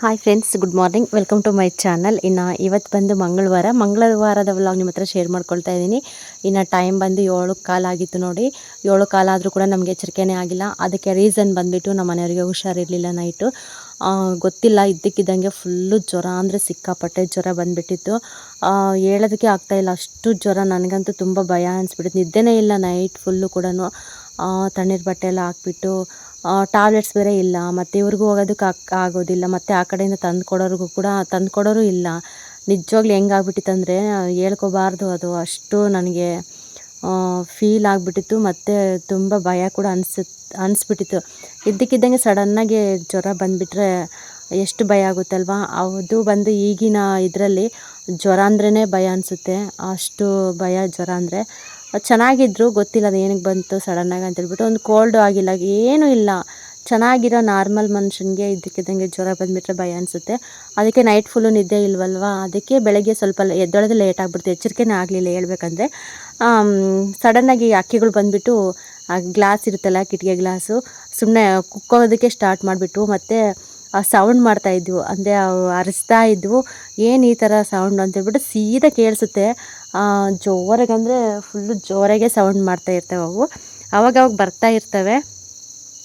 Hi friends, good morning. Welcome to my channel. ಇನ್ನು ಇವತ್ತು ಬಂದು ಮಂಗಳವಾರದ ವ್ಲಾಗ್ ನಿಮ್ಮ ಹತ್ರ ಶೇರ್ ಮಾಡ್ಕೊಳ್ತಾ ಇದ್ದೀನಿ. ಇನ್ನು ಟೈಮ್ ಬಂದು 7:15 ಆಗಿತ್ತು ನೋಡಿ. 7:15 ಆದರೂ ಕೂಡ ನಮಗೆ ಎಚ್ಚರಿಕೆನೇ ಆಗಿಲ್ಲ. ಅದಕ್ಕೆ ರೀಸನ್ ಬಂದುಬಿಟ್ಟು ನಮ್ಮ ಮನೆಯವರಿಗೆ ಹುಷಾರಿರಲಿಲ್ಲ ನೈಟು. ಗೊತ್ತಿಲ್ಲ, ಇದ್ದಕ್ಕಿದ್ದಂಗೆ ಫುಲ್ಲು ಜ್ವರ ಅಂದರೆ ಸಿಕ್ಕಾಪಟ್ಟೆ ಜ್ವರ ಬಂದುಬಿಟ್ಟಿತ್ತು. ಹೇಳೋದಕ್ಕೆ ಆಗ್ತಾಯಿಲ್ಲ, ಅಷ್ಟು ಜ್ವರ. ನನಗಂತೂ ತುಂಬ ಭಯ ಅನಿಸ್ಬಿಟ್ಟಿತ್ತು. ನಿದ್ದೆನೇ ಇಲ್ಲ ನೈಟ್ ಫುಲ್ಲು ಕೂಡ. ತಣ್ಣೀರು ಬಟ್ಟೆ ಎಲ್ಲ ಹಾಕ್ಬಿಟ್ಟು ಟ್ಯಾಬ್ಲೆಟ್ಸ್ ಬೇರೆ ಇಲ್ಲ, ಮತ್ತು ಇವ್ರಿಗೂ ಹೋಗೋದಕ್ಕೆ ಆಗೋದಿಲ್ಲ, ಮತ್ತು ಆ ಕಡೆಯಿಂದ ತಂದುಕೊಡೋರು ಇಲ್ಲ. ನಿಜವಾಗ್ಲೂ ಹೆಂಗಾಗ್ಬಿಟ್ಟಿತ್ತಂದರೆ ಹೇಳ್ಕೋಬಾರ್ದು. ಅದು ಅಷ್ಟು ನನಗೆ ಫೀಲ್ ಆಗಿಬಿಟ್ಟಿತ್ತು, ಮತ್ತು ತುಂಬ ಭಯ ಕೂಡ ಅನಿಸ್ಬಿಟ್ಟಿತ್ತು. ಇದ್ದಕ್ಕಿದ್ದಂಗೆ ಸಡನ್ನಾಗಿ ಜ್ವರ ಬಂದುಬಿಟ್ರೆ ಎಷ್ಟು ಭಯ ಆಗುತ್ತಲ್ವ. ಅದು ಬಂದು ಈಗಿನ ಇದರಲ್ಲಿ ಜ್ವರ ಅಂದ್ರೇ ಭಯ ಅನಿಸುತ್ತೆ, ಅಷ್ಟು ಭಯ ಜ್ವರ ಅಂದರೆ. ಚೆನ್ನಾಗಿದ್ರು, ಗೊತ್ತಿಲ್ಲ ಅದು ಏನಕ್ಕೆ ಬಂತು ಸಡನ್ನಾಗಿ ಅಂತೇಳ್ಬಿಟ್ಟು. ಒಂದು ಕೋಲ್ಡು ಆಗಿಲ್ಲ, ಏನೂ ಇಲ್ಲ, ಚೆನ್ನಾಗಿರೋ ನಾರ್ಮಲ್ ಮನುಷ್ಯನಿಗೆ ಇದ್ದಕ್ಕಿದ್ದಂಗೆ ಜ್ವರ ಬಂದುಬಿಟ್ರೆ ಭಯ ಅನಿಸುತ್ತೆ. ಅದಕ್ಕೆ ನೈಟ್ ಫುಲ್ಲು ನಿದ್ದೆ ಇಲ್ವಲ್ವ, ಅದಕ್ಕೆ ಬೆಳಗ್ಗೆ ಸ್ವಲ್ಪ ಎದ್ದೊಳೋದು ಲೇಟ್ ಆಗಿಬಿಡ್ತು. ಎಚ್ಚರಿಕೆನೇ ಆಗಲಿಲ್ಲ ಹೇಳ್ಬೇಕಂದ್ರೆ. ಸಡನ್ನಾಗಿ ಹಕ್ಕಿಗಳು ಬಂದುಬಿಟ್ಟು ಆ ಗ್ಲಾಸ್ ಇರುತ್ತಲ್ಲ, ಕಿಟಕಿ ಗ್ಲಾಸು, ಸುಮ್ಮನೆ ಕುಕ್ಕೋದಕ್ಕೆ ಸ್ಟಾರ್ಟ್ ಮಾಡಿಬಿಟ್ಟು, ಮತ್ತು ಸೌಂಡ್ ಮಾಡ್ತಾಯಿದ್ವು, ಅಂದರೆ ಅವು ಅರಿಸ್ತಾ ಇದ್ವು. ಏನು ಈ ಥರ ಸೌಂಡು ಅಂತೇಳ್ಬಿಟ್ಟು ಸೀದಾ ಕೇಳಿಸುತ್ತೆ. ಜೋರಾಗಿ ಅಂದರೆ ಫುಲ್ಲು ಜೋರಾಗೆ ಸೌಂಡ್ ಮಾಡ್ತಾ ಇರ್ತವೆ ಅವು. ಅವಾಗವಾಗ ಬರ್ತಾ ಇರ್ತವೆ,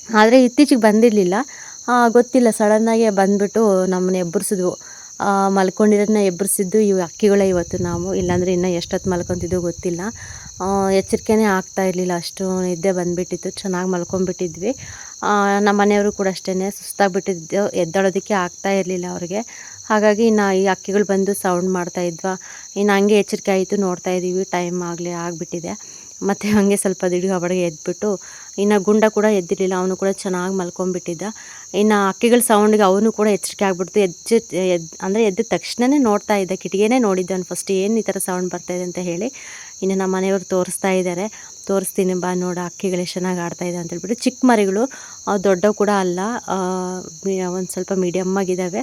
ಆದರೆ ಇತ್ತೀಚೆಗೆ ಬಂದಿರಲಿಲ್ಲ. ಗೊತ್ತಿಲ್ಲ, ಸಡನ್ನಾಗೆ ಬಂದುಬಿಟ್ಟು ನಮ್ಮನ್ನ ಎಬ್ಬರಿಸಿದ್ವು. ಮಲ್ಕೊಂಡಿರೋದನ್ನ ಎಬ್ಬರಿಸಿದ್ದು ಇವು ಹಕ್ಕಿಗಳೇ ಇವತ್ತು ನಾವು. ಇಲ್ಲಾಂದರೆ ಇನ್ನೂ ಎಷ್ಟೊತ್ತು ಮಲ್ಕೊತಿದ್ದೋ ಗೊತ್ತಿಲ್ಲ. ಎಚ್ಚರಿಕೆನೇ ಆಗ್ತಾ ಇರಲಿಲ್ಲ, ಅಷ್ಟು ನಿದ್ದೆ ಬಂದುಬಿಟ್ಟಿತ್ತು. ಚೆನ್ನಾಗಿ ಮಲ್ಕೊಂಡ್ಬಿಟ್ಟಿದ್ವಿ. ನಮ್ಮ ಮನೆಯವರು ಕೂಡ ಅಷ್ಟೇ, ಸುಸ್ತಾಗಿಬಿಟ್ಟಿದ್ದು, ಎದ್ದೇಳೋದಕ್ಕೆ ಆಗ್ತಾ ಇರಲಿಲ್ಲ ಅವ್ರಿಗೆ. ಹಾಗಾಗಿ ಇನ್ನು ಈ ಹಕ್ಕಿಗಳು ಬಂದು ಸೌಂಡ್ ಮಾಡ್ತಾಯಿದ್ವಾ. ಇನ್ನು ಹಂಗೆ ಎಚ್ಚರಿಕೆ ಆಯಿತು, ನೋಡ್ತಾಯಿದ್ದೀವಿ, ಟೈಮ್ ಆಗಿಬಿಟ್ಟಿದೆ. ಮತ್ತು ಹಾಗೆ ಸ್ವಲ್ಪ ದಿಢೀರ್ ಎದ್ಬಿಟ್ಟು, ಇನ್ನು ಗುಂಡ ಕೂಡ ಎದ್ದಿರಲಿಲ್ಲ, ಅವನು ಕೂಡ ಚೆನ್ನಾಗಿ ಮಲ್ಕೊಂಡ್ಬಿಟ್ಟಿದ್ದ. ಇನ್ನು ಹಕ್ಕಿಗಳ ಸೌಂಡಿಗೆ ಅವನು ಕೂಡ ಎಚ್ಚರಿಕೆ ಆಗಿಬಿಡ್ತು. ಎದ್ದ ತಕ್ಷಣವೇ ನೋಡ್ತಾ ಇದ್ದ, ಕಿಟಕಿನೇ ನೋಡಿದ್ದಾನೆ ಫಸ್ಟ್, ಏನು ಈ ಥರ ಸೌಂಡ್ ಬರ್ತಾಯಿದೆ ಅಂತ ಹೇಳಿ. ಇನ್ನು ನಮ್ಮ ಮನೆಯವರು ತೋರಿಸ್ತಾ ಇದ್ದಾರೆ, ತೋರಿಸ್ತೀನಿ ಬಾ ನೋಡು ಹಕ್ಕಿಗಳು ಎಷ್ಟು ಚೆನ್ನಾಗಿ ಆಡ್ತಾಯಿದೆ ಅಂತೇಳ್ಬಿಟ್ಟು. ಚಿಕ್ಕ ಮರಿಗಳು, ದೊಡ್ಡವು ಕೂಡ ಅಲ್ಲ, ಒಂದು ಸ್ವಲ್ಪ ಮೀಡಿಯಮ್ ಆಗಿದ್ದಾವೆ.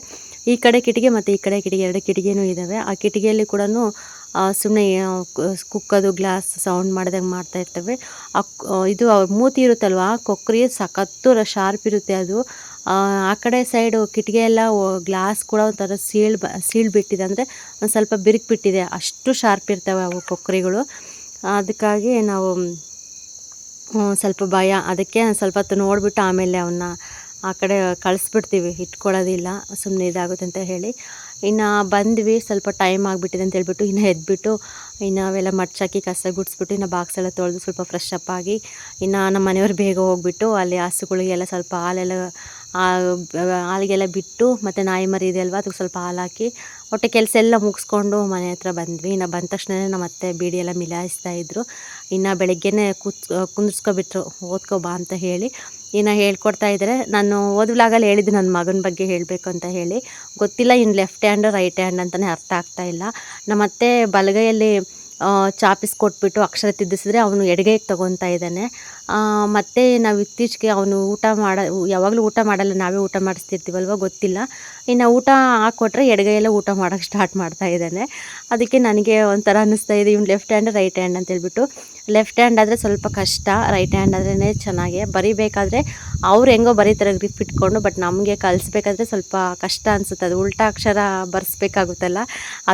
ಈ ಕಡೆ ಕಿಟಕಿ ಮತ್ತು ಈ ಕಡೆ ಕಿಟಕಿ, 2 ಕಿಟಕಿನೂ ಇದ್ದಾವೆ. ಆ ಕಿಟಕಿಯಲ್ಲಿ ಕೂಡ ಸುಮ್ಮನೆ ಕುಕ್ಕೋದು, ಗ್ಲಾಸ್ ಸೌಂಡ್ ಮಾಡ್ದಂಗೆ ಮಾಡ್ತಾಯಿರ್ತವೆ. ಇದು ಮೂತಿ ಇರುತ್ತಲ್ವ, ಕೊಕ್ಕರೆ ಸಖತ್ತು ಶಾರ್ಪ್ ಇರುತ್ತೆ ಅದು. ಆ ಕಡೆ ಸೈಡು ಕಿಟಕಿ ಎಲ್ಲ ಗ್ಲಾಸ್ ಕೂಡ ಒಂಥರ ಸೀಳ್ಬಿಟ್ಟಿದೆ, ಅಂದರೆ ಒಂದು ಸ್ವಲ್ಪ ಬಿರುಕು ಅಷ್ಟು ಶಾರ್ಪ್ ಇರ್ತವೆ ಅವು ಕೊಕ್ಕರೆಗಳು. ಅದಕ್ಕಾಗಿ ನಾವು ಸ್ವಲ್ಪ ಭಯ. ಅದಕ್ಕೆ ಸ್ವಲ್ಪ ಹೊತ್ತು ನೋಡಿಬಿಟ್ಟು ಆಮೇಲೆ ಅವನ್ನ ಆ ಕಡೆ ಕಳಿಸ್ಬಿಡ್ತೀವಿ, ಇಟ್ಕೊಳ್ಳೋದಿಲ್ಲ, ಸುಮ್ಮನೆ ಇದಾಗುತ್ತೆ ಅಂತ ಹೇಳಿ. ಇನ್ನು ಬಂದ್ವಿ, ಸ್ವಲ್ಪ ಟೈಮ್ ಆಗಿಬಿಟ್ಟಿದೆ ಅಂತ ಹೇಳ್ಬಿಟ್ಟು ಇನ್ನು ಎದ್ಬಿಟ್ಟು, ಇನ್ನು ಅವೆಲ್ಲ ಮಡ್ಚಾಕಿ ಕಸ ಗುಡಿಸ್ಬಿಟ್ಟು, ಇನ್ನು ಬಾಕ್ಸ್ ಎಲ್ಲ ತೊಳೆದು ಸ್ವಲ್ಪ ಫ್ರೆಶ್ ಅಪ್ ಆಗಿ, ಇನ್ನು ನಮ್ಮ ಮನೆಯವ್ರು ಬೇಗ ಹೋಗ್ಬಿಟ್ಟು ಅಲ್ಲಿ ಹಸುಗಳಿಗೆಲ್ಲ ಸ್ವಲ್ಪ ಹಾಲಿಗೆಲ್ಲ ಬಿಟ್ಟು, ಮತ್ತು ನಾಯಿ ಮರಿ ಇದೆ ಅಲ್ವ, ಅದಕ್ಕೆ ಸ್ವಲ್ಪ ಹಾಲು ಹಾಕಿ ಒಟ್ಟು ಕೆಲಸ ಎಲ್ಲ ಮುಗಿಸ್ಕೊಂಡು ಮನೆ ಹತ್ರ ಬಂದ್ವಿ. ಇನ್ನು ಬಂದ ತಕ್ಷಣವೇ ನಮ್ಮ ಅತ್ತೆ ಬೀಡಿ ಎಲ್ಲ ಮಿಲಾಯಿಸ್ತಾಯಿದ್ರು. ಇನ್ನು ಬೆಳಗ್ಗೆನೇ ಕುಂದಿರ್ಸ್ಕೊಬಿಟ್ರು, ಓದ್ಕೊ ಬಾ ಅಂತ ಹೇಳಿ. ಇನ್ನು ಹೇಳ್ಕೊಡ್ತಾ ಇದ್ದಾರೆ. ನಾನು ವ್ಲಾಗಲ್ಲಿ ಹೇಳಿದ್ದು ನನ್ನ ಮಗನ ಬಗ್ಗೆ ಹೇಳಬೇಕು ಅಂತ ಹೇಳಿ. ಗೊತ್ತಿಲ್ಲ ಇನ್ನು ಲೆಫ್ಟ್ ಹ್ಯಾಂಡ್ ರೈಟ್ ಹ್ಯಾಂಡ್ ಅಂತಲೇ ಅರ್ಥ ಆಗ್ತಾಯಿಲ್ಲ. ನಮ್ಮ ಅತ್ತೆ ಬಲಗೈಯಲ್ಲಿ ಚಾಪಿಸ್ ಕೊಟ್ಬಿಟ್ಟು ಅಕ್ಷರ ತಿದ್ದಿಸಿದ್ರೆ ಅವನು ಎಡಗೈಗೆ ತೊಗೊತಾ ಇದ್ದಾನೆ. ಮತ್ತು ನಾವು ಇತ್ತೀಚೆಗೆ ಅವನು ಯಾವಾಗಲೂ ಊಟ ಮಾಡಲ್ಲ, ನಾವೇ ಊಟ ಮಾಡಿಸ್ತಿರ್ತೀವಲ್ವ, ಗೊತ್ತಿಲ್ಲ. ಇನ್ನು ಊಟ ಹಾಕ್ಕೊಟ್ರೆ ಎಡಗೈಯಲ್ಲೇ ಊಟ ಮಾಡೋಕ್ಕೆ ಸ್ಟಾರ್ಟ್ ಮಾಡ್ತಾ ಇದ್ದಾನೆ. ಅದಕ್ಕೆ ನನಗೆ ಒಂಥರ ಅನ್ನಿಸ್ತಾ ಇದೆ, ಇವ್ನು ಲೆಫ್ಟ್ ಹ್ಯಾಂಡ್ ರೈಟ್ ಹ್ಯಾಂಡ್ ಅಂತೇಳ್ಬಿಟ್ಟು. ಲೆಫ್ಟ್ ಹ್ಯಾಂಡ್ ಆದರೆ ಸ್ವಲ್ಪ ಕಷ್ಟ, ರೈಟ್ ಹ್ಯಾಂಡ್ ಆದ್ರೇ ಚೆನ್ನಾಗೆ. ಬರಿಬೇಕಾದ್ರೆ ಅವ್ರು ಹೆಂಗೋ ಬರೀತಾರೆ ಗ್ರಿಪ್ ಇಟ್ಕೊಂಡು, ಬಟ್ ನಮಗೆ ಕಲಿಸ್ಬೇಕಾದ್ರೆ ಸ್ವಲ್ಪ ಕಷ್ಟ ಅನಿಸುತ್ತೆ. ಅದು ಉಲ್ಟಾ ಅಕ್ಷರ ಬರೆಸ್ಬೇಕಾಗುತ್ತಲ್ಲ,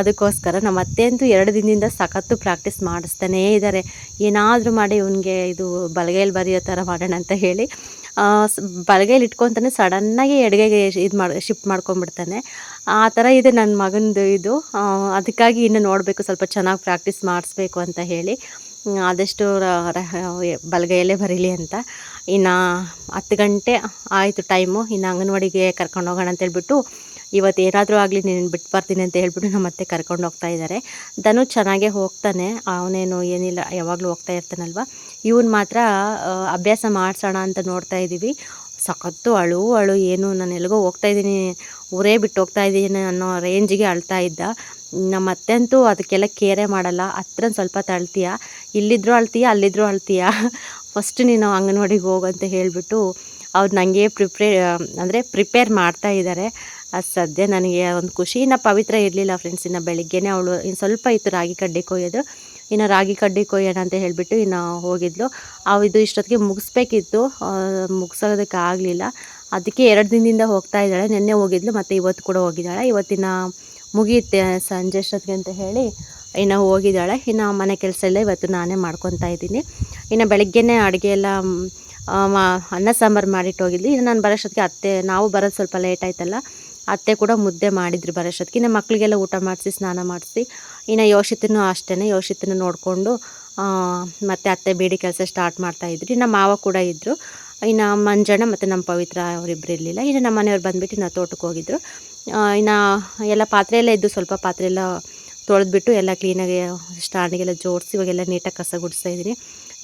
ಅದಕ್ಕೋಸ್ಕರ. ನಮ್ಮ ಅತ್ತೆ ಅಂತೂ 2 ದಿನದಿಂದ ಸಖತ್ತು ಪ್ರಾಕ್ಟೀಸ್ ಮಾಡಿಸ್ತಾನೇ ಇದ್ದಾರೆ. ಏನಾದರೂ ಮಾಡಿ ಇವನಿಗೆ ಇದು ಬಲಗೈಯಲ್ಲಿ ಬರೆಯೋ ಥರ ಮಾಡೋಣ ಅಂತ ಹೇಳಿ. ಬಲಗೈಲಿ ಇಟ್ಕೊತಾನೆ, ಸಡನ್ನಾಗಿ ಎಡಗೈಗೆ ಶಿಫ್ಟ್ ಮಾಡ್ಕೊಂಡ್ಬಿಡ್ತಾನೆ. ಆ ಥರ ಇದೆ ನನ್ನ ಮಗನದು ಇದು. ಅದಕ್ಕಾಗಿ ಇನ್ನು ನೋಡಬೇಕು, ಸ್ವಲ್ಪ ಚೆನ್ನಾಗಿ ಪ್ರಾಕ್ಟೀಸ್ ಮಾಡಿಸ್ಬೇಕು ಅಂತ ಹೇಳಿ, ಆದಷ್ಟು ಬಲಗೈಯಲ್ಲೇ ಬರೀಲಿ ಅಂತ. ಇನ್ನು 10 ಗಂಟೆ ಆಯಿತು ಟೈಮು. ಇನ್ನು ಅಂಗನವಾಡಿಗೆ ಕರ್ಕೊಂಡು ಹೋಗೋಣ ಅಂತೇಳ್ಬಿಟ್ಟು, ಇವತ್ತು ಏನಾದರೂ ಆಗಲಿ ನೀನು ಬಿಟ್ಟು ಬರ್ತೀನಿ ಅಂತ ಹೇಳ್ಬಿಟ್ಟು ನಮ್ಮ ಅತ್ತೆ ಕರ್ಕೊಂಡು ಹೋಗ್ತಾ ಇದ್ದಾರೆ. ಧನು ಚೆನ್ನಾಗೇ ಹೋಗ್ತಾನೆ, ಅವನೇನು ಏನಿಲ್ಲ, ಯಾವಾಗಲೂ ಹೋಗ್ತಾ ಇರ್ತಾನಲ್ವ. ಇವನು ಮಾತ್ರ ಅಭ್ಯಾಸ ಮಾಡಿಸೋಣ ಅಂತ ನೋಡ್ತಾ ಇದ್ದೀವಿ. ಸಖತ್ತು ಅಳು ಏನು, ನಾನು ಎಲ್ಲಿಗೋ ಹೋಗ್ತಾಯಿದ್ದೀನಿ, ಊರೇ ಬಿಟ್ಟು ಹೋಗ್ತಾಯಿದ್ದೀನಿ ಅನ್ನೋ ರೇಂಜಿಗೆ ಅಳ್ತಾ ಇದ್ದ. ನಮ್ಮ ಅತ್ತೆ ಅಂತೂ ಅದಕ್ಕೆಲ್ಲ ಕೇರೇ ಮಾಡಲ್ಲ. ಹತ್ರ ಸ್ವಲ್ಪ ತಳ್ತೀಯ, ಇಲ್ಲಿದ್ದರೂ ಅಳ್ತೀಯ, ಅಲ್ಲಿದ್ದರೂ ಅಳ್ತೀಯ, ಫಸ್ಟ್ ನೀನು ಅಂಗನವಾಡಿಗೆ ಹೋಗಂತ ಹೇಳಿಬಿಟ್ಟು ಅವ್ರು ನನಗೆ ಪ್ರಿಪೇರ್ ಮಾಡ್ತಾ ಇದ್ದಾರೆ. ಅದು ಸದ್ಯ ನನಗೆ ಒಂದು ಖುಷಿ. ಇನ್ನು ಪವಿತ್ರ ಇರಲಿಲ್ಲ ಫ್ರೆಂಡ್ಸ್. ಇನ್ನು ಬೆಳಿಗ್ಗೆನೇ ಅವಳು ಇನ್ನು ಸ್ವಲ್ಪ ಇತ್ತು ರಾಗಿ ಕಡ್ಡಿ ಕೊಯ್ಯೋದು. ಇನ್ನು ರಾಗಿ ಕಡ್ಡಿ ಕೊಯ್ಯೋಣ ಅಂತ ಹೇಳಿಬಿಟ್ಟು ಇನ್ನು ಹೋಗಿದ್ಲು. ಇದು ಇಷ್ಟೊತ್ತಿಗೆ ಮುಗಿಸ್ಬೇಕಿತ್ತು, ಮುಗಿಸೋದಕ್ಕೆ ಆಗಲಿಲ್ಲ. ಅದಕ್ಕೆ 2 ದಿನದಿಂದ ಹೋಗ್ತಾ ಇದ್ದಾಳೆ. ನಿನ್ನೆ ಹೋಗಿದ್ಲು ಮತ್ತು ಇವತ್ತು ಕೂಡ ಹೋಗಿದ್ದಾಳೆ. ಇವತ್ತಿನ ಮುಗಿಯುತ್ತೆ ಸಂಜೆ ಅಷ್ಟೊತ್ತಿಗೆ ಅಂತ ಹೇಳಿ ಇನ್ನು ಹೋಗಿದ್ದಾಳೆ. ಇನ್ನು ಮನೆ ಕೆಲಸ ಎಲ್ಲ ಇವತ್ತು ನಾನೇ ಮಾಡ್ಕೊತಾ ಇದ್ದೀನಿ. ಇನ್ನು ಬೆಳಗ್ಗೆನೇ ಅಡುಗೆ ಎಲ್ಲ ಅನ್ನ ಸಾಂಬಾರು ಮಾಡಿಟ್ಟು ಹೋಗಿದ್ವಿ. ಇನ್ನು ನಾನು ಬರೋಷ್ಟೊತ್ತಿಗೆ ನಾವು ಬರೋದು ಸ್ವಲ್ಪ ಲೇಟ್ ಆಯ್ತಲ್ಲ, ಅತ್ತೆ ಕೂಡ ಮುದ್ದೆ ಮಾಡಿದ್ರು ಬರೋಷ್ಟೊತ್ತಿಗೆ. ಇನ್ನು ಮಕ್ಕಳಿಗೆಲ್ಲ ಊಟ ಮಾಡಿಸಿ ಸ್ನಾನ ಮಾಡಿಸಿ ಇನ್ನು ಯೋಷಿತನೂ ಅಷ್ಟೇ, ಯೋಷಿತನ ನೋಡಿಕೊಂಡು ಮತ್ತು ಅತ್ತೆ ಬೇಡಿ ಕೆಲಸ ಸ್ಟಾರ್ಟ್ ಮಾಡ್ತಾಯಿದ್ರು. ಇನ್ನು ಮಾವ ಕೂಡ ಇದ್ದರು. ಇನ್ನು ಮಂಜಣ್ಣ ಮತ್ತು ನಮ್ಮ ಪವಿತ್ರ ಅವರಿಬ್ಬರು ಇರಲಿಲ್ಲ. ಇನ್ನು ನಮ್ಮ ಮನೆಯವ್ರು ಬಂದುಬಿಟ್ಟು ಇನ್ನು ತೋಟಕ್ಕೆ ಹೋಗಿದ್ರು. ಇನ್ನು ಎಲ್ಲ ಪಾತ್ರೆ ಎಲ್ಲ ಇದ್ದು ಸ್ವಲ್ಪ ಪಾತ್ರೆ ಎಲ್ಲ ತೊಳೆದ್ಬಿಟ್ಟು ಎಲ್ಲ ಕ್ಲೀನಾಗಿ ಸ್ಟ್ಯಾಂಡಿಗೆಲ್ಲ ಜೋಡಿಸಿ ಇವಾಗೆಲ್ಲ ನೀಟಾಗಿ ಕಸ ಗುಡಿಸ್ತಾಯಿದ್ದೀನಿ.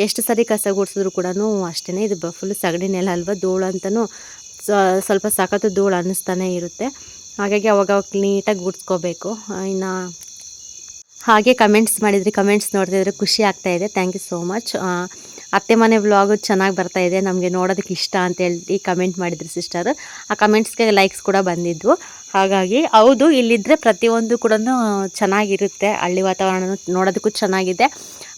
ಎಷ್ಟು ಸರಿ ಕಸ ಗುಡಿಸಿದ್ರು ಕೂಡ ಅಷ್ಟೇ, ಇದು ಫುಲ್ ಸಗಣಿ ನೆಲ ಅಲ್ವಾ, ಧೂಳು ಅಂತಲೂ ಸ್ವಲ್ಪ ಸಖತ್ತು ಧೂಳು ಅನ್ನಿಸ್ತಾನೆ ಇರುತ್ತೆ. ಹಾಗಾಗಿ ಅವಾಗ ನೀಟಾಗಿ ಗುಡಿಸ್ಕೋಬೇಕು. ಇನ್ನು ಹಾಗೆ ಕಮೆಂಟ್ಸ್ ಮಾಡಿದ್ರಿ, ಕಮೆಂಟ್ಸ್ ನೋಡ್ತಿದ್ರೆ ಖುಷಿ ಆಗ್ತಾಯಿದೆ. Thank you so much. ಅತ್ತೆ ಮನೆ ವ್ಲಾಗು ಚೆನ್ನಾಗಿ ಬರ್ತಾಯಿದೆ, ನಮಗೆ ನೋಡೋದಕ್ಕೆ ಇಷ್ಟ ಅಂತೇಳಿ ಕಮೆಂಟ್ ಮಾಡಿದ್ರು ಸಿಸ್ಟರ್. ಆ ಕಮೆಂಟ್ಸ್ಗೆ ಲೈಕ್ಸ್ ಕೂಡ ಬಂದಿದ್ವು. ಹಾಗಾಗಿ ಹೌದು, ಇಲ್ಲಿದ್ದರೆ ಪ್ರತಿಯೊಂದು ಕೂಡ ಚೆನ್ನಾಗಿರುತ್ತೆ. ಹಳ್ಳಿ ವಾತಾವರಣ ನೋಡೋದಕ್ಕೂ ಚೆನ್ನಾಗಿದೆ.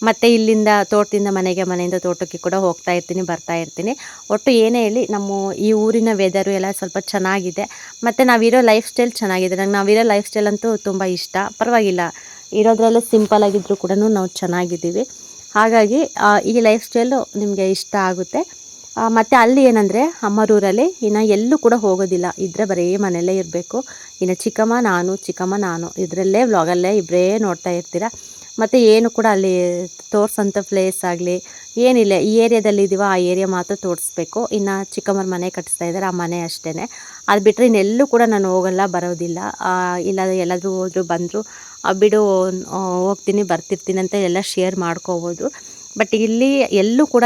ಮತ್ತು ಇಲ್ಲಿಂದ ತೋಟದಿಂದ ಮನೆಗೆ, ಮನೆಯಿಂದ ತೋಟಕ್ಕೆ ಕೂಡ ಹೋಗ್ತಾ ಇರ್ತೀನಿ, ಬರ್ತಾ ಇರ್ತೀನಿ. ಒಟ್ಟು ಏನೇ ಹೇಳಿ ನಮ್ಮ ಈ ಊರಿನ ವೆದರು ಎಲ್ಲ ಸ್ವಲ್ಪ ಚೆನ್ನಾಗಿದೆ. ಮತ್ತು ನಾವಿರೋ ಲೈಫ್ ಸ್ಟೈಲ್ ಚೆನ್ನಾಗಿದೆ. ನಂಗೆ ನಾವಿರೋ ಲೈಫ್ ಸ್ಟೈಲ್ ಅಂತೂ ತುಂಬ ಇಷ್ಟ. ಪರವಾಗಿಲ್ಲ, ಇರೋದ್ರಲ್ಲೇ ಸಿಂಪಲಾಗಿದ್ದರೂ ಕೂಡ ನಾವು ಚೆನ್ನಾಗಿದ್ದೀವಿ. ಹಾಗಾಗಿ ಈ ಲೈಫ್ ಸ್ಟೈಲು ನಿಮಗೆ ಇಷ್ಟ ಆಗುತ್ತೆ. ಮತ್ತು ಅಲ್ಲಿ ಏನಂದರೆ ಅಮ್ಮರೂರಲ್ಲಿ ಇನ್ನು ಎಲ್ಲೂ ಕೂಡ ಹೋಗೋದಿಲ್ಲ, ಇದ್ದರೆ ಬರೀ ಮನೆಯಲ್ಲೇ ಇರಬೇಕು. ಇನ್ನು ಚಿಕ್ಕಮ್ಮ ನಾನು ಇದರಲ್ಲೇ ವ್ಲಾಗಲ್ಲೇ ಇಬ್ಬರೇ ನೋಡ್ತಾ ಇರ್ತೀರ. ಮತ್ತು ಏನು ಕೂಡ ಅಲ್ಲಿ ತೋರಿಸೋಂಥ ಪ್ಲೇಸ್ ಆಗಲಿ ಏನಿಲ್ಲ. ಈ ಏರಿಯಾದಲ್ಲಿ ಇದೀವೋ ಆ ಏರಿಯಾ ಮಾತ್ರ ತೋರಿಸ್ಬೇಕು. ಇನ್ನು ಚಿಕ್ಕಮ್ಮರ ಮನೆ ಕಟ್ಟಿಸ್ತಾ ಇದ್ದಾರೆ, ಆ ಮನೆ ಅಷ್ಟೇ. ಅದು ಬಿಟ್ಟರೆ ಇನ್ನೆಲ್ಲೂ ಕೂಡ ನಾನು ಹೋಗಲ್ಲ, ಬರೋದಿಲ್ಲ. ಇಲ್ಲ ಎಲ್ಲಾದರೂ ಹೋದರೂ ಬಂದರು ಬಿಡು, ಹೋಗ್ತೀನಿ ಬರ್ತಿರ್ತೀನಿ ಅಂತ ಎಲ್ಲ ಶೇರ್ ಮಾಡ್ಕೋಬೋದು. ಬಟ್ ಇಲ್ಲಿ ಎಲ್ಲೂ ಕೂಡ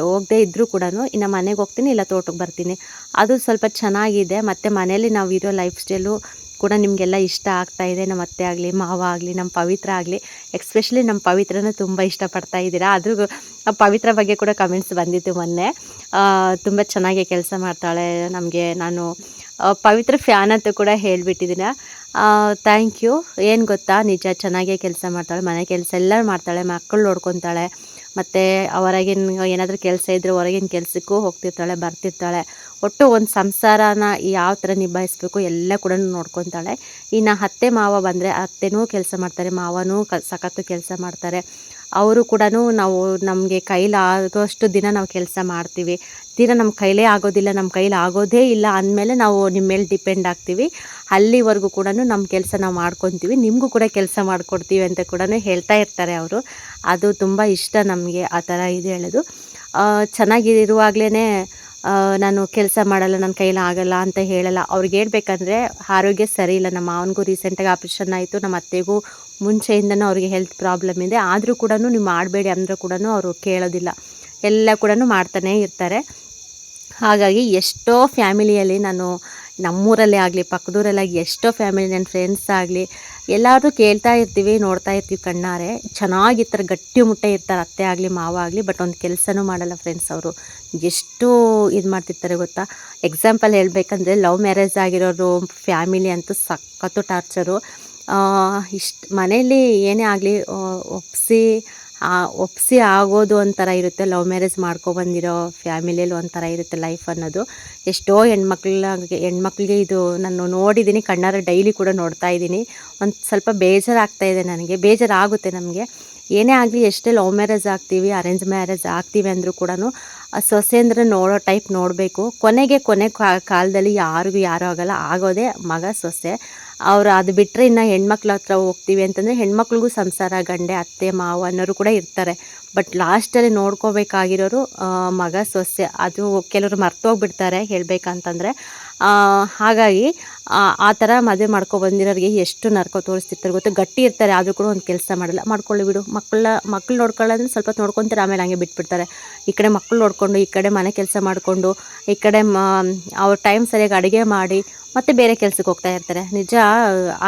ಹೋಗದೆ ಇದ್ದರೂ ಕೂಡ ಇನ್ನು ಮನೆಗೆ ಹೋಗ್ತೀನಿ, ಇಲ್ಲ ತೋಟಕ್ಕೆ ಬರ್ತೀನಿ. ಅದು ಸ್ವಲ್ಪ ಚೆನ್ನಾಗಿದೆ. ಮತ್ತು ಮನೇಲಿ ನಾವು ಇರೋ ಲೈಫ್ ಸ್ಟೈಲು ಕೂಡ ನಿಮಗೆಲ್ಲ ಇಷ್ಟ ಆಗ್ತಾಯಿದೆ. ನಮ್ಮ ಅತ್ತೆ ಆಗಲಿ, ಮಾವ ಆಗಲಿ, ನಮ್ಮ ಪವಿತ್ರ ಆಗಲಿ, ಎಕ್ಸ್ಪೆಷಲಿ ನಮ್ಮ ಪವಿತ್ರನ ತುಂಬ ಇಷ್ಟಪಡ್ತಾ ಇದ್ದೀರಾ. ಅದ್ರ ಪವಿತ್ರ ಬಗ್ಗೆ ಕೂಡ ಕಮೆಂಟ್ಸ್ ಬಂದಿತ್ತು ಮೊನ್ನೆ. ತುಂಬ ಚೆನ್ನಾಗಿ ಕೆಲಸ ಮಾಡ್ತಾಳೆ, ನಮಗೆ ನಾನು ಪವಿತ್ರ ಫ್ಯಾನ್ ಅಂತ ಕೂಡ ಹೇಳಿಬಿಟ್ಟಿದ್ದೀನ. Thank you. ಏನು ಗೊತ್ತಾ, ನಿಜ ಚೆನ್ನಾಗೇ ಕೆಲಸ ಮಾಡ್ತಾಳೆ, ಮನೆ ಕೆಲಸ ಎಲ್ಲ ಮಾಡ್ತಾಳೆ, ಮಕ್ಕಳು ನೋಡ್ಕೊತಾಳೆ. ಮತ್ತು ಹೊರಗಿನ ಏನಾದರೂ ಕೆಲಸ ಇದ್ದರೆ ಹೊರಗಿನ ಕೆಲಸಕ್ಕೂ ಹೋಗ್ತಿರ್ತಾಳೆ, ಬರ್ತಿರ್ತಾಳೆ. ಒಟ್ಟು ಒಂದು ಸಂಸಾರನ ಯಾವ ಥರ ನಿಭಾಯಿಸ್ಬೇಕು ಎಲ್ಲ ಕೂಡ ನೋಡ್ಕೊತಾಳೆ. ಇನ್ನು ಅತ್ತೆ ಮಾವ ಬಂದರೆ ಅತ್ತೆನೂ ಕೆಲಸ ಮಾಡ್ತಾರೆ, ಮಾವನೂ ಸಖತ್ತು ಕೆಲಸ ಮಾಡ್ತಾರೆ. ಅವರು ಕೂಡ ನಮಗೆ ಕೈಲಾಗೋಷ್ಟು ದಿನ ನಾವು ಕೆಲಸ ಮಾಡ್ತೀವಿ. ನಮ್ಮ ಕೈಲೇ ಆಗೋದಿಲ್ಲ, ನಮ್ಮ ಕೈಲಿ ಆಗೋದೇ ಇಲ್ಲ ಅಂದಮೇಲೆ ನಾವು ನಿಮ್ಮ ಮೇಲೆ ಡಿಪೆಂಡ್ ಆಗ್ತೀವಿ. ಅಲ್ಲಿವರೆಗೂ ಕೂಡ ನಮ್ಮ ಕೆಲಸ ನಾವು ಮಾಡ್ಕೊತೀವಿ, ನಿಮಗೂ ಕೂಡ ಕೆಲಸ ಮಾಡಿಕೊಡ್ತೀವಿ ಅಂತ ಕೂಡ ಹೇಳ್ತಾ ಇರ್ತಾರೆ ಅವರು. ಅದು ತುಂಬ ಇಷ್ಟ ನಮಗೆ ಆ ಥರ ಇದು ಹೇಳೋದು. ಚೆನ್ನಾಗಿರುವಾಗಲೇ ನಾನು ಕೆಲಸ ಮಾಡಲ್ಲ, ನನ್ನ ಕೈಲಿ ಆಗಲ್ಲ ಅಂತ ಹೇಳಲ್ಲ. ಅವ್ರಿಗೆ ಹೇಳ್ಬೇಕಂದ್ರೆ ಆರೋಗ್ಯ ಸರಿ ಇಲ್ಲ. ನಮ್ಮ ಮಾವನಿಗೂ ರೀಸೆಂಟಾಗಿ ಆಪ್ರೇಷನ್ ಆಯಿತು, ನಮ್ಮ ಅತ್ತೆಗೂ ಮುಂಚೆಯಿಂದನೂ ಅವ್ರಿಗೆ ಹೆಲ್ತ್ ಪ್ರಾಬ್ಲಮ್ ಇದೆ. ಆದರೂ ಕೂಡ ನೀವು ಮಾಡಬೇಡಿ ಅಂದರೂ ಕೂಡ ಅವರು ಕೇಳೋದಿಲ್ಲ, ಎಲ್ಲ ಕೂಡ ಮಾಡ್ತಾನೇ ಇರ್ತಾರೆ. ಹಾಗಾಗಿ ಎಷ್ಟೋ ಫ್ಯಾಮಿಲಿಯಲ್ಲಿ ನಾನು ನಮ್ಮೂರಲ್ಲೇ ಆಗಲಿ ಪಕ್ಕದೂರಲ್ಲಾಗಿ ಎಷ್ಟೋ ಫ್ಯಾಮಿಲಿ, ನನ್ನ ಫ್ರೆಂಡ್ಸ್ ಆಗಲಿ ಎಲ್ಲರೂ ಕೇಳ್ತಾ ಇರ್ತೀವಿ, ನೋಡ್ತಾ ಇರ್ತೀವಿ ಕಣ್ಣಾರೆ. ಚೆನ್ನಾಗಿರ್ತಾರೆ, ಗಟ್ಟಿ ಮುಟ್ಟೆ ಇರ್ತಾರೆ ಅತ್ತೆ ಆಗಲಿ ಮಾವ ಆಗಲಿ. ಬಟ್ ಒಂದು ಕೆಲಸನೂ ಮಾಡಲ್ಲ ಫ್ರೆಂಡ್ಸ್. ಅವರು ಎಷ್ಟು ಇದು ಮಾಡ್ತಿರ್ತಾರೆ ಗೊತ್ತಾ. ಎಕ್ಸಾಂಪಲ್ ಹೇಳಬೇಕಂದ್ರೆ ಲವ್ ಮ್ಯಾರೇಜ್ ಆಗಿರೋರು ಫ್ಯಾಮಿಲಿ ಅಂತೂ ಸಖತ್ತು ಟಾರ್ಚರು. ಮನೇಲಿ ಏನೇ ಆಗಲಿ ಒಪ್ಪಿಸಿ ಆಗೋದು ಒಂಥರ ಇರುತ್ತೆ. ಲವ್ ಮ್ಯಾರೇಜ್ ಮಾಡ್ಕೊಬಂದಿರೋ ಫ್ಯಾಮಿಲಿಯಲ್ಲಿ ಒಂಥರ ಇರುತ್ತೆ ಲೈಫ್ ಅನ್ನೋದು. ಎಷ್ಟೋ ಹೆಣ್ಮಕ್ಳಿಗೆ ಇದು ನಾನು ನೋಡಿದ್ದೀನಿ ಕಣ್ಣಾರೆ, ಡೈಲಿ ಕೂಡ ನೋಡ್ತಾ ಇದ್ದೀನಿ. ಒಂದು ಸ್ವಲ್ಪ ಬೇಜಾರಾಗ್ತಾಯಿದೆ ನನಗೆ, ಬೇಜಾರಾಗುತ್ತೆ ನಮಗೆ. ಏನೇ ಆಗಲಿ, ಎಷ್ಟೇ ಲವ್ ಮ್ಯಾರೇಜ್ ಆಗ್ತೀವಿ, ಅರೇಂಜ್ ಮ್ಯಾರೇಜ್ ಆಗ್ತೀವಿ ಅಂದರೂ ಕೂಡ ಸೊಸೆ ಅಂದರೆ ನೋಡೋ ಟೈಪ್ ನೋಡಬೇಕು. ಕೊನೆ ಕಾಲದಲ್ಲಿ ಯಾರಿಗೂ ಯಾರೂ ಆಗೋಲ್ಲ, ಆಗೋದೇ ಮಗ ಸೊಸೆ. ಅವರು ಅದು ಬಿಟ್ಟರೆ ಇನ್ನು ಹೆಣ್ಮಕ್ಳ ಹತ್ರ ಹೋಗ್ತೀವಿ ಅಂತಂದರೆ ಹೆಣ್ಮಕ್ಳಿಗೂ ಸಂಸಾರ, ಗಂಡೆ, ಅತ್ತೆ ಮಾವ ಅನ್ನೋರು ಕೂಡ ಇರ್ತಾರೆ. ಬಟ್ ಲಾಸ್ಟಲ್ಲಿ ನೋಡ್ಕೋಬೇಕಾಗಿರೋರು ಮಗ ಸೊಸೆ. ಅದು ಕೆಲವರು ಮರ್ತೋಗ್ಬಿಡ್ತಾರೆ ಹೇಳಬೇಕಂತಂದರೆ. ಹಾಗಾಗಿ ಆ ಥರ ಮದುವೆ ಮಾಡ್ಕೊಬಂದಿರೋರಿಗೆ ಎಷ್ಟು ನರ್ಕ ತೋರಿಸ್ತಿರ್ತಾರೆ ಗೊತ್ತು. ಗಟ್ಟಿ ಇರ್ತಾರೆ, ಆದರೂ ಕೂಡ ಒಂದು ಕೆಲಸ ಮಾಡಲ್ಲ. ಮಾಡ್ಕೊಳ್ಳಿ ಬಿಡು, ಮಕ್ಕಳು ನೋಡ್ಕೊಳ್ಳೋದ್ರೆ ಸ್ವಲ್ಪ ಹೊತ್ತು ನೋಡ್ಕೊತಾರೆ, ಆಮೇಲೆ ಹಂಗೆ ಬಿಟ್ಬಿಡ್ತಾರೆ. ಈ ಕಡೆ ಮಕ್ಕಳು ನೋಡಿಕೊಂಡು, ಈ ಕಡೆ ಮನೆ ಕೆಲಸ ಮಾಡಿಕೊಂಡು, ಈ ಕಡೆ ಅವ್ರ ಟೈಮ್ ಸರಿಯಾಗಿ ಅಡುಗೆ ಮಾಡಿ ಮತ್ತು ಬೇರೆ ಕೆಲಸಕ್ಕೆ ಹೋಗ್ತಾ ಇರ್ತಾರೆ. ನಿಜ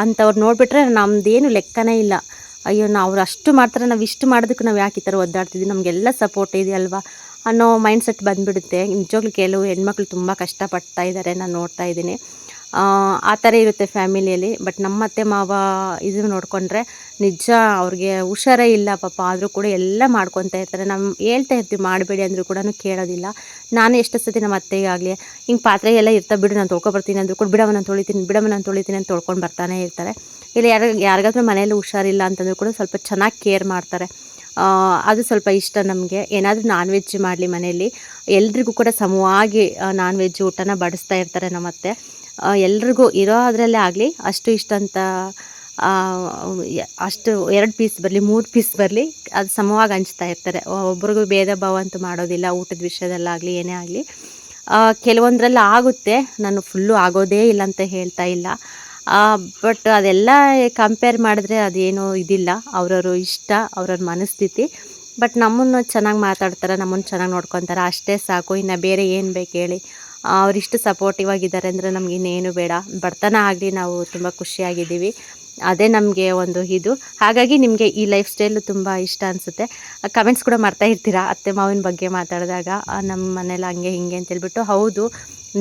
ಅಂಥವ್ರು ನೋಡಿಬಿಟ್ರೆ ನಮ್ಮದೇನು ಲೆಕ್ಕನೇ ಇಲ್ಲ. ಅಯ್ಯೋ, ಅವ್ರು ಅಷ್ಟು ಮಾಡ್ತಾರೆ, ನಾವು ಇಷ್ಟು ಮಾಡೋದಕ್ಕೆ ನಾವು ಯಾಕೆ ಈ ಥರ ಒದ್ದಾಡ್ತಿದ್ವಿ, ನಮಗೆಲ್ಲ ಸಪೋರ್ಟ್ ಇದೆಯಲ್ವಾ ಅನ್ನೋ ಮೈಂಡ್ ಸೆಟ್ ಬಂದುಬಿಡುತ್ತೆ. ನಿಜವಾಗ್ಲೂ ಕೆಲವು ಹೆಣ್ಮಕ್ಳು ತುಂಬ ಕಷ್ಟಪಡ್ತಾ ಇದ್ದಾರೆ, ನಾನು ನೋಡ್ತಾ ಇದ್ದೀನಿ. ಆ ಥರ ಇರುತ್ತೆ ಫ್ಯಾಮಿಲಿಯಲ್ಲಿ. ಬಟ್ ನಮ್ಮ ಅತ್ತೆ ಮಾವ ಇದು ನೋಡಿಕೊಂಡ್ರೆ ನಿಜ ಅವ್ರಿಗೆ ಹುಷಾರೇ ಇಲ್ಲ ಪಾಪ, ಆದರೂ ಕೂಡ ಎಲ್ಲ ಮಾಡ್ಕೊತಾ ಇರ್ತಾರೆ. ನಮ್ಮ ಹೇಳ್ತಾ ಇರ್ತೀವಿ ಮಾಡಬೇಡಿ ಅಂದರೂ ಕೂಡ ಕೇಳೋದಿಲ್ಲ. ನಾನು ಎಷ್ಟು ಸತಿ ನಮ್ಮ ಅತ್ತೆಗಾಗಲಿ ಹಿಂಗೆ ಪಾತ್ರೆ ಎಲ್ಲ ಇರ್ತಾ, ಬಿಡು ನಾನು ತೊಳ್ಕೊಬರ್ತೀನಿ ಅಂದರೂ ಕೂಡ ಬಿಡಮ್ಮ ನಾನು ತೊಳಿತೀನಿ ಅಂತ ತೊಳ್ಕೊಂಡು ಬರ್ತಾನೆ ಇರ್ತಾರೆ. ಇಲ್ಲ ಯಾರಿಗಾದ್ರೂ ಮನೇಲಿ ಹುಷಾರಿಲ್ಲ ಅಂತಂದರೂ ಕೂಡ ಸ್ವಲ್ಪ ಚೆನ್ನಾಗಿ ಕೇರ್ ಮಾಡ್ತಾರೆ. ಅದು ಸ್ವಲ್ಪ ಇಷ್ಟ ನಮಗೆ. ಏನಾದರೂ ನಾನ್ ವೆಜ್ ಮಾಡಲಿ ಮನೆಯಲ್ಲಿ ಎಲ್ರಿಗೂ ಕೂಡ ಸಮವಾಗಿ ನಾನ್ ವೆಜ್ ಊಟನ ಬಡಿಸ್ತಾ ಇರ್ತಾರೆ ನಮ್ಮತ್ತೆ. ಎಲ್ರಿಗೂ ಇರೋ ಅದರಲ್ಲೇ ಆಗಲಿ ಅಷ್ಟು ಇಷ್ಟ ಅಂತ ಅಷ್ಟು 2 ಪೀಸ್ ಬರಲಿ 3 ಪೀಸ್ ಬರಲಿ ಅದು ಸಮವಾಗಿ ಹಂಚ್ತಾ ಇರ್ತಾರೆ. ಒಬ್ರಿಗೂ ಭೇದ ಭಾವ ಅಂತೂ ಮಾಡೋದಿಲ್ಲ ಊಟದ ವಿಷಯದಲ್ಲಾಗಲಿ ಏನೇ ಆಗಲಿ. ಕೆಲವೊಂದರಲ್ಲಿ ಆಗುತ್ತೆ, ನಾನು ಫುಲ್ಲು ಆಗೋದೇ ಇಲ್ಲ ಅಂತ ಹೇಳ್ತಾ ಇಲ್ಲ. ಬಟ್ ಅದೆಲ್ಲ ಕಂಪೇರ್ ಮಾಡಿದ್ರೆ ಅದೇನು ಇದಿಲ್ಲ, ಅವ್ರವ್ರ ಇಷ್ಟ, ಅವ್ರವ್ರ ಮನಸ್ಥಿತಿ. ಬಟ್ ನಮ್ಮನ್ನು ಚೆನ್ನಾಗಿ ಮಾತಾಡ್ತಾರೆ, ನಮ್ಮನ್ನು ಚೆನ್ನಾಗಿ ನೋಡ್ಕೊತಾರೆ, ಅಷ್ಟೇ ಸಾಕು. ಇನ್ನು ಬೇರೆ ಏನು ಬೇಕು ಹೇಳಿ. ಅವರಿಷ್ಟು ಸಪೋರ್ಟಿವ್ ಆಗಿದ್ದಾರೆ ಅಂದರೆ ನಮ್ಗೆ ಇನ್ನೇನು ಬೇಡ. ಬಡತನ ಆಗಲಿ ನಾವು ತುಂಬ ಖುಷಿಯಾಗಿದ್ದೀವಿ, ಅದೇ ನಮಗೆ ಒಂದು ಇದು. ಹಾಗಾಗಿ ನಿಮಗೆ ಈ ಲೈಫ್ ಸ್ಟೈಲು ತುಂಬ ಇಷ್ಟ ಅನಿಸುತ್ತೆ. ಕಮೆಂಟ್ಸ್ ಕೂಡ ಮಾಡ್ತಾ ಇರ್ತೀರಾ ಅತ್ತೆ ಮಾವಿನ ಬಗ್ಗೆ ಮಾತಾಡಿದಾಗ, ನಮ್ಮ ಮನೇಲಿ ಹಂಗೆ ಹಿಂಗೆ ಅಂತೇಳ್ಬಿಟ್ಟು. ಹೌದು,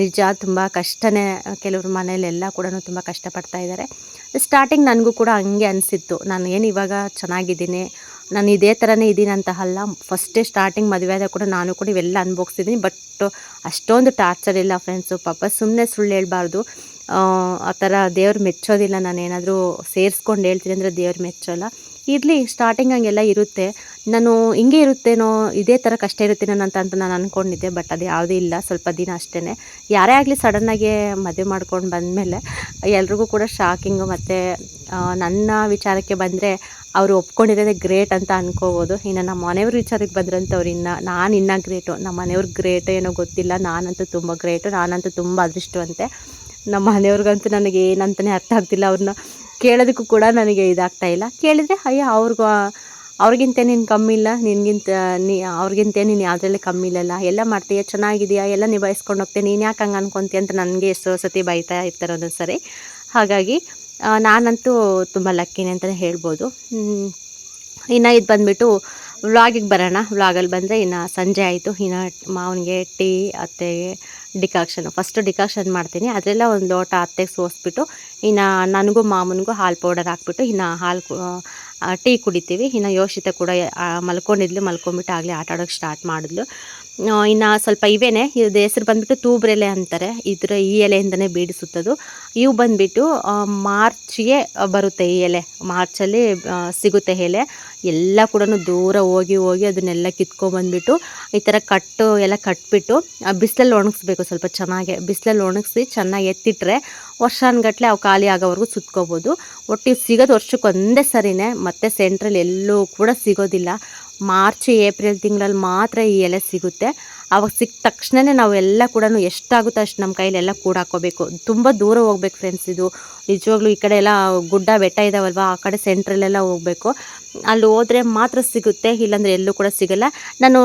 ನಿಜ ತುಂಬ ಕಷ್ಟನೇ. ಕೆಲವ್ರ ಮನೇಲೆಲ್ಲ ಕೂಡ ತುಂಬ ಕಷ್ಟಪಡ್ತಾ ಇದ್ದಾರೆ. ಸ್ಟಾರ್ಟಿಂಗ್ ನನಗೂ ಕೂಡ ಹಂಗೆ ಅನಿಸಿತ್ತು, ನಾನು ಏನು ಇವಾಗ ಚೆನ್ನಾಗಿದ್ದೀನಿ, ನಾನು ಇದೇ ಥರನೇ ಇದ್ದೀನಿ ಅಂತ ಅಲ್ಲ. ಫಸ್ಟೇ ಸ್ಟಾರ್ಟಿಂಗ್ ಮದುವೆ ಆದಾಗ ಕೂಡ ನಾನು ಕೂಡ ಇವೆಲ್ಲ ಅನುಭವಿಸ್ತಿದ್ದೀನಿ. ಬಟ್ ಅಷ್ಟೊಂದು ಟಾರ್ಚರ್ ಇಲ್ಲ ಫ್ರೆಂಡ್ಸು. ಪಾಪ ಸುಮ್ಮನೆ ಸುಳ್ಳು ಹೇಳ್ಬಾರ್ದು. ಆ ಥರ ದೇವ್ರು ಮೆಚ್ಚೋದಿಲ್ಲ. ನಾನೇನಾದರೂ ಸೇರಿಸ್ಕೊಂಡು ಹೇಳ್ತೀನಿ ಅಂದರೆ ದೇವ್ರು ಮೆಚ್ಚೋಲ್ಲ. ಇರಲಿ, ಸ್ಟಾರ್ಟಿಂಗ್ ಹಂಗೆಲ್ಲ ಇರುತ್ತೆ. ನಾನು ಹಿಂಗೆ ಇರುತ್ತೇನೋ, ಇದೇ ಥರ ಕಷ್ಟ ಇರುತ್ತೇನೋ ಅಂತ ನಾನು ಅಂದ್ಕೊಂಡಿದ್ದೆ. ಬಟ್ ಅದು ಯಾವುದೂ ಇಲ್ಲ, ಸ್ವಲ್ಪ ದಿನ ಅಷ್ಟೇ. ಯಾರೇ ಆಗಲಿ ಸಡನ್ನಾಗಿ ಮದುವೆ ಮಾಡ್ಕೊಂಡು ಬಂದಮೇಲೆ ಎಲ್ರಿಗೂ ಕೂಡ ಶಾಕಿಂಗು. ಮತ್ತು ನನ್ನ ವಿಚಾರಕ್ಕೆ ಬಂದರೆ ಅವರು ಒಪ್ಕೊಂಡಿರೋದೇ ಗ್ರೇಟ್ ಅಂತ ಅನ್ಕೋಬೋದು. ಇನ್ನು ನಮ್ಮ ಮನೆಯವ್ರ ವಿಚಾರಕ್ಕೆ ಬಂದ್ರಂತ ಅವ್ರು ನಾನು ಇನ್ನೂ ಗ್ರೇಟು. ನಮ್ಮ ಮನೆಯವ್ರು ಗ್ರೇಟು ಏನೋ ಗೊತ್ತಿಲ್ಲ, ನಾನಂತೂ ತುಂಬ ಗ್ರೇಟು, ನಾನಂತೂ ತುಂಬ ಅದೃಷ್ಟವಂತೆ. ನಮ್ಮ ಮನೆಯವ್ರಿಗಂತೂ ನನಗೆ ಏನಂತಲೇ ಅರ್ಥ ಆಗ್ತಿಲ್ಲ. ಅವ್ರನ್ನ ಕೇಳೋದಕ್ಕೂ ಕೂಡ ನನಗೆ ಇದಾಗ್ತಾಯಿಲ್ಲ. ಕೇಳಿದರೆ ಅಯ್ಯೋ ಅವ್ರಿಗಿಂತ ನೀನು ಕಮ್ಮಿ ಇಲ್ಲ, ಅವ್ರಿಗಿಂತ ನೀನು ಯಾವುದ್ರಲ್ಲಿ ಕಮ್ಮಿ ಇಲ್ಲಲ್ಲ, ಎಲ್ಲ ಮಾಡ್ತೀಯ, ಚೆನ್ನಾಗಿದೆಯಾ, ಎಲ್ಲ ನಿಭಾಯಿಸ್ಕೊಂಡು ಹೋಗ್ತೀಯ, ನೀನು ಯಾಕೆ ಹಂಗೆ ಅನ್ಕೊತೀಯ ಅಂತ ನನಗೆ ಎಷ್ಟೋ ಸತಿ ಬೈತಾ ಇರ್ತಾರೆ ಒಂದೊಂದು ಸರಿ. ಹಾಗಾಗಿ ನಾನಂತೂ ತುಂಬ ಲಕ್ಕಿನೇ ಅಂತಲೇ ಹೇಳ್ಬೋದು. ಇನ್ನು ಇದು ಬಂದುಬಿಟ್ಟು ವ್ಲಾಗಿಗೆ ಬರೋಣ. ವ್ಲಾಗಲ್ಲಿ ಬಂದರೆ ಇನ್ನು ಸಂಜೆ ಆಯಿತು. ಇನ್ನು ಮಾವನಿಗೆ ಟೀ, ಅತ್ತೆಗೆ ಫಸ್ಟು ಡಿಕಾಕ್ಷನ್ ಮಾಡ್ತೀನಿ. ಅದರೆಲ್ಲ ಒಂದು ಲೋಟ ಅತ್ತೆಗೆ ಸೋಸ್ಬಿಟ್ಟು ಇನ್ನು ನನಗೂ ಮಾಮನಿಗೂ ಹಾಲು ಪೌಡರ್ ಹಾಕ್ಬಿಟ್ಟು ಇನ್ನು ಟೀ ಕುಡಿತೀವಿ. ಇನ್ನು ಯೋಷಿತ ಕೂಡ ಮಲ್ಕೊಂಡ್ಬಿಟ್ಟು ಆಗಲೇ ಆಟ ಆಡೋಕ್ಕೆ ಸ್ಟಾರ್ಟ್ ಮಾಡಿದ್ಲು. ಇನ್ನು ಸ್ವಲ್ಪ ಇವೇನೆ, ಇದು ಹೆಸ್ರು ಬಂದುಬಿಟ್ಟು ತೂಬ್ರೆಲೆ ಅಂತಾರೆ. ಈ ಎಲೆಯಿಂದನೇ ಬೀಡಿಸುತ್ತದು. ಇವು ಬಂದುಬಿಟ್ಟು ಮಾರ್ಚಿಗೆ ಬರುತ್ತೆ. ಈ ಎಲೆ ಮಾರ್ಚಲ್ಲಿ ಸಿಗುತ್ತೆ ಎಲೆ. ಎಲ್ಲ ಕೂಡ ದೂರ ಹೋಗಿ ಅದನ್ನೆಲ್ಲ ಕಿತ್ಕೊಂಡ್ಬಂದ್ಬಿಟ್ಟು ಈ ಥರ ಎಲ್ಲ ಕಟ್ಬಿಟ್ಟು ಬಿಸಿಲಲ್ಲಿ ಒಣಗಿಸ್ಬೇಕು. ಸ್ವಲ್ಪ ಚೆನ್ನಾಗಿ ಬಿಸಿಲಲ್ಲಿ ಒಣಗಿಸಿ ಚೆನ್ನಾಗಿ ಎತ್ತಿಟ್ರೆ ವರ್ಷಾನುಗಟ್ಲೆ ಅವು ಖಾಲಿ ಆಗೋವರೆಗೂ ಸುತ್ಕೋಬೋದು. ಒಟ್ಟಿಗೆ ಸಿಗೋದು ವರ್ಷಕ್ಕೆ ಒಂದೇ ಸರಿನೇ, ಮತ್ತು ಸೆಂಟ್ರಲ್ಲಿ ಎಲ್ಲೂ ಕೂಡ ಸಿಗೋದಿಲ್ಲ. ಮಾರ್ಚ್ ಏಪ್ರಿಲ್ ತಿಂಗಳಲ್ಲಿ ಮಾತ್ರ ಈ ಎಲೆ ಸಿಗುತ್ತೆ. ಅವಾಗ ಸಿಕ್ಕ ತಕ್ಷಣವೇ ನಾವೆಲ್ಲ ಕೂಡ ಎಷ್ಟಾಗುತ್ತೋ ಅಷ್ಟು ನಮ್ಮ ಕೈಲೆಲ್ಲ ಕೂಡಾಕೋಬೇಕು. ತುಂಬ ದೂರ ಹೋಗ್ಬೇಕು ಫ್ರೆಂಡ್ಸ್. ಇದು ನಿಜವಾಗ್ಲೂ ಈ ಕಡೆ ಎಲ್ಲ ಗುಡ್ಡ ಬೆಟ್ಟ ಇದ್ದಾವಲ್ವ, ಆ ಕಡೆ ಸೆಂಟ್ರಲ್ಲೆಲ್ಲ ಹೋಗಬೇಕು. ಅಲ್ಲಿ ಹೋದರೆ ಮಾತ್ರ ಸಿಗುತ್ತೆ, ಇಲ್ಲಾಂದರೆ ಎಲ್ಲೂ ಕೂಡ ಸಿಗೋಲ್ಲ. ನಾನು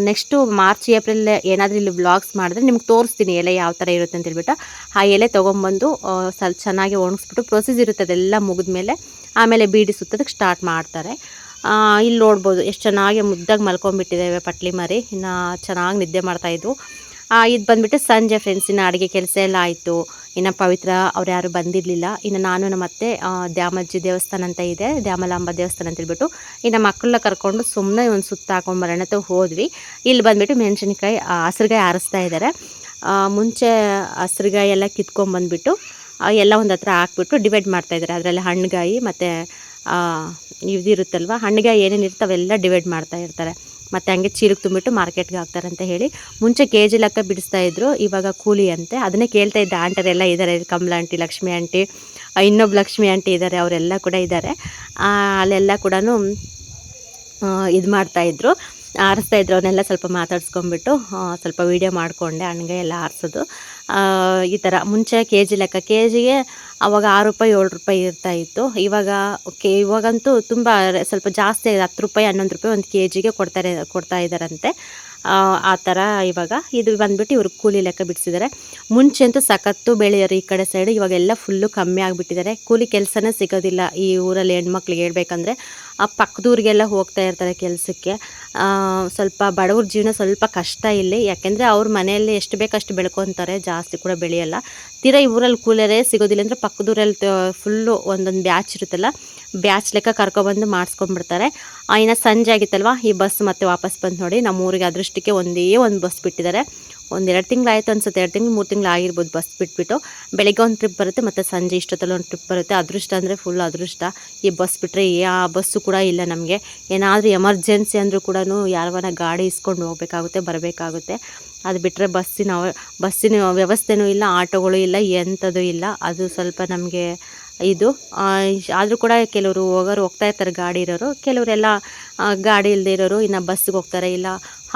ನೆಕ್ಸ್ಟು ಮಾರ್ಚ್ ಏಪ್ರಿಲ್ ಏನಾದರೂ ಇಲ್ಲಿ ವ್ಲಾಗ್ಸ್ ಮಾಡಿದ್ರೆ ನಿಮ್ಗೆ ತೋರಿಸ್ತೀನಿ ಎಲೆ ಯಾವ ಥರ ಇರುತ್ತೆ ಅಂತೇಳ್ಬಿಟ್ಟು. ಆ ಎಲೆ ತೊಗೊಂಬಂದು ಸ್ವಲ್ಪ ಚೆನ್ನಾಗಿ ಒಣಗಿಸ್ಬಿಟ್ಟು ಪ್ರೊಸೀಸ್ ಇರುತ್ತೆ, ಅದೆಲ್ಲ ಮುಗಿದ್ಮೇಲೆ ಆಮೇಲೆ ಬೀಡಿ ಸುತ್ತೋದಕ್ಕೆ ಸ್ಟಾರ್ಟ್ ಮಾಡ್ತಾರೆ. ಇಲ್ಲಿ ನೋಡ್ಬೋದು ಎಷ್ಟು ಚೆನ್ನಾಗಿ ಮುದ್ದಾಗಿ ಮಲ್ಕೊಂಡ್ಬಿಟ್ಟಿದ್ದೇವೆ ಪಟ್ಲಿ ಮರಿ. ಇನ್ನು ಚೆನ್ನಾಗಿ ನಿದ್ದೆ ಮಾಡ್ತಾಯಿದ್ವು. ಇದು ಬಂದುಬಿಟ್ಟು ಸಂಜೆ ಫ್ರೆಂಡ್ಸ್. ಇನ್ನು ಅಡುಗೆ ಕೆಲಸ ಎಲ್ಲ ಆಯಿತು. ಇನ್ನು ಪವಿತ್ರ ಅವ್ರು ಯಾರು ಬಂದಿರಲಿಲ್ಲ. ಇನ್ನು ನಾನು ನಮ್ಮ ಅತ್ತೆ ದ್ಯಾಮಜ್ಜಿ ದೇವಸ್ಥಾನ ಅಂತ ಇದೆ, ದ್ಯಾಮಲಾಂಬ ದೇವಸ್ಥಾನ ಅಂತೇಳ್ಬಿಟ್ಟು ಇನ್ನು ಮಕ್ಕಳನ್ನ ಕರ್ಕೊಂಡು ಸುಮ್ಮನೆ ಒಂದು ಸುತ್ತ ಹಾಕೊಂಬರೋಣ ಅಂತ ಹೋದ್ವಿ. ಇಲ್ಲಿ ಬಂದುಬಿಟ್ಟು ಮೆಣಸಿನ್ಕಾಯಿ ಹಸ್ರುಗಾಯಿ ಆರಿಸ್ತಾ ಇದ್ದಾರೆ. ಮುಂಚೆ ಹಸ್ರುಗಾಯಿ ಎಲ್ಲ ಕಿತ್ಕೊಂಡ್ಬಂದ್ಬಿಟ್ಟು ಎಲ್ಲ ಒಂದು ಹತ್ರ ಹಾಕ್ಬಿಟ್ಟು ಡಿವೈಡ್ ಮಾಡ್ತಾಯಿದ್ದಾರೆ. ಅದರಲ್ಲಿ ಹಣ್ಣುಗಾಯಿ ಮತ್ತು ಇದಿರುತ್ತಲ್ವ, ಹಣ್ಣಿಗಾಯಿ ಏನೇನು ಇರ್ತಾವೆಲ್ಲ ಡಿವೈಡ್ ಮಾಡ್ತಾ ಇರ್ತಾರೆ. ಮತ್ತು ಹಂಗೆ ಚೀಲಕ್ಕೆ ತುಂಬಿಟ್ಟು ಮಾರ್ಕೆಟ್ಗೆ ಹಾಕ್ತಾರೆ ಅಂತ ಹೇಳಿ. ಮುಂಚೆ KG ಲೆಕ್ಕ ಬಿಡಿಸ್ತಾಯಿದ್ರು, ಇವಾಗ ಕೂಲಿ ಅಂತೆ. ಅದನ್ನೇ ಕೇಳ್ತಾ ಇದ್ದ ಆಂಟರೆಲ್ಲ ಇದ್ದಾರೆ, ಕಮಲಾ ಆಂಟಿ, ಲಕ್ಷ್ಮಿ ಆಂಟಿ, ಇನ್ನೊಬ್ಬ ಲಕ್ಷ್ಮಿ ಆಂಟಿ ಇದ್ದಾರೆ, ಅವರೆಲ್ಲ ಕೂಡ ಇದ್ದಾರೆ. ಅಲ್ಲೆಲ್ಲ ಕೂಡ ಇದು ಮಾಡ್ತಾಯಿದ್ರು, ಆರಿಸ್ತಾಯಿದ್ರು. ಅವನ್ನೆಲ್ಲ ಸ್ವಲ್ಪ ಮಾತಾಡ್ಸ್ಕೊಂಬಿಟ್ಟು ಸ್ವಲ್ಪ ವೀಡಿಯೋ ಮಾಡಿಕೊಂಡೆ. ಹಣ್ಣಿಗೆ ಎಲ್ಲ ಆರಿಸೋದು ಈ ಥರ. ಮುಂಚೆ KG ಲೆಕ್ಕ, KGಗೆ ಆವಾಗ 6 ರೂಪಾಯಿ 7 ರೂಪಾಯಿ ಇರ್ತಾಯಿತ್ತು. ಇವಾಗಂತೂ ತುಂಬ ಸ್ವಲ್ಪ ಜಾಸ್ತಿ ಆಗಿದೆ, 10 ರೂಪಾಯಿ 11 ರೂಪಾಯಿ ಒಂದು KGಗೆ ಕೊಡ್ತಾ ಇದ್ದಾರಂತೆ. ಆ ಥರ ಇವಾಗ ಇದು ಬಂದುಬಿಟ್ಟು ಇವರು ಕೂಲಿ ಲೆಕ್ಕ ಬಿಡಿಸಿದ್ದಾರೆ. ಮುಂಚೆ ಅಂತೂ ಸಖತ್ತು ಬೆಳೆಯೋರು ಈ ಕಡೆ ಸೈಡು, ಇವಾಗೆಲ್ಲ ಫುಲ್ಲು ಕಮ್ಮಿ ಆಗಿಬಿಟ್ಟಿದ್ದಾರೆ. ಕೂಲಿ ಕೆಲಸನೇ ಸಿಗೋದಿಲ್ಲ ಈ ಊರಲ್ಲಿ ಹೆಣ್ಮಕ್ಳಿಗೆ ಹೇಳ್ಬೇಕಂದ್ರೆ. ಆ ಪಕ್ಕದೂರಿಗೆಲ್ಲ ಹೋಗ್ತಾ ಇರ್ತಾರೆ ಕೆಲಸಕ್ಕೆ. ಸ್ವಲ್ಪ ಬಡವ್ರ ಜೀವನ ಸ್ವಲ್ಪ ಕಷ್ಟ ಇಲ್ಲಿ, ಯಾಕೆಂದರೆ ಅವ್ರ ಮನೆಯಲ್ಲಿ ಎಷ್ಟು ಬೇಕಷ್ಟು ಬೆಳ್ಕೊತಾರೆ, ಜಾಸ್ತಿ ಕೂಡ ಬೆಳೆಯಲ್ಲ. ತೀರಾ ಈ ಊರಲ್ಲಿ ಕೂಲರೇ ಸಿಗೋದಿಲ್ಲ ಅಂದರೆ ಪಕ್ಕದೂರಲ್ಲಿ ಫುಲ್ಲು ಒಂದೊಂದು ಬ್ಯಾಚ್ ಇರುತ್ತಲ್ಲ, ಬ್ಯಾಚ್ ಲೆಕ್ಕ ಕರ್ಕೊಬಂದು ಮಾಡಿಸ್ಕೊಂಡ್ಬಿಡ್ತಾರೆ. ಇನ್ನು ಸಂಜೆ ಆಗಿತ್ತಲ್ವ, ಈ ಬಸ್ ಮತ್ತೆ ವಾಪಸ್ ಬಂದು ನೋಡಿ ನಮ್ಮ ಊರಿಗೆ ಅದೃಷ್ಟಕ್ಕೆ ಒಂದೇ ಒಂದು ಬಸ್ ಬಿಟ್ಟಿದ್ದಾರೆ. ಒಂದು 2 ತಿಂಗಳಾಯಿತು ಅನ್ಸುತ್ತೆ, 2 ತಿಂಗಳು 3 ತಿಂಗಳು ಆಗಿರ್ಬೋದು ಬಸ್ ಬಿಟ್ಬಿಟ್ಟು. ಬೆಳಗ್ಗೆ ಒಂದು ಟ್ರಿಪ್ ಬರುತ್ತೆ ಮತ್ತು ಸಂಜೆ ಇಷ್ಟೊತ್ತಲ್ಲಿ ಒಂದು ಟ್ರಿಪ್ ಬರುತ್ತೆ. ಅದೃಷ್ಟ ಅಂದರೆ ಫುಲ್ ಅದೃಷ್ಟ. ಈ ಬಸ್ ಬಿಟ್ಟರೆ ಯಾವ ಬಸ್ಸು ಕೂಡ ಇಲ್ಲ ನಮಗೆ. ಏನಾದರೂ ಎಮರ್ಜೆನ್ಸಿ ಅಂದರೂ ಕೂಡ ಯಾರವನ ಗಾಡಿ ಇಸ್ಕೊಂಡು ಹೋಗಬೇಕಾಗುತ್ತೆ, ಬರಬೇಕಾಗುತ್ತೆ. ಅದು ಬಿಟ್ಟರೆ ಬಸ್ಸಿನ ವ್ಯವಸ್ಥೆನೂ ಇಲ್ಲ, ಆಟೋಗಳು ಇಲ್ಲ, ಎಂಥದ್ದು ಇಲ್ಲ. ಅದು ಸ್ವಲ್ಪ ನಮಗೆ ಇದು. ಆದರೂ ಕೂಡ ಕೆಲವರು ಹೋಗ್ತಾ ಇರ್ತಾರೆ ಗಾಡಿ ಇರೋರು, ಕೆಲವರೆಲ್ಲ ಗಾಡಿ ಇಲ್ಲದೆ ಇರೋರು ಇನ್ನು ಬಸ್ಸಿಗೆ ಹೋಗ್ತಾರೆ, ಇಲ್ಲ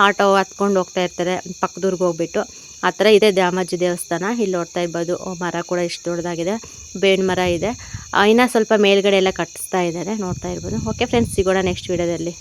ಆಟೋ ಹತ್ಕೊಂಡು ಹೋಗ್ತಾ ಇರ್ತಾರೆ ಪಕ್ಕದೂರ್ಗೆ ಹೋಗ್ಬಿಟ್ಟು. ಆ ಥರ ಇದೆ ದ್ಯಾಮಜ್ಜಿ ದೇವಸ್ಥಾನ. ಇಲ್ಲಿ ನೋಡ್ತಾ ಇರ್ಬೋದು, ಮರ ಕೂಡ ಇಷ್ಟು ದೊಡ್ಡದಾಗಿದೆ, ಬೇವಿನ ಮರ ಇದೆ. ಇನ್ನು ಸ್ವಲ್ಪ ಮೇಲ್ಗಡೆ ಎಲ್ಲ ಕಟ್ಟಿಸ್ತಾ ಇದ್ದಾರೆ, ನೋಡ್ತಾ ಇರ್ಬೋದು. ಓಕೆ ಫ್ರೆಂಡ್ಸ್, ಸಿಗೋಣ ನೆಕ್ಸ್ಟ್ ವೀಡಿಯೋದಲ್ಲಿ.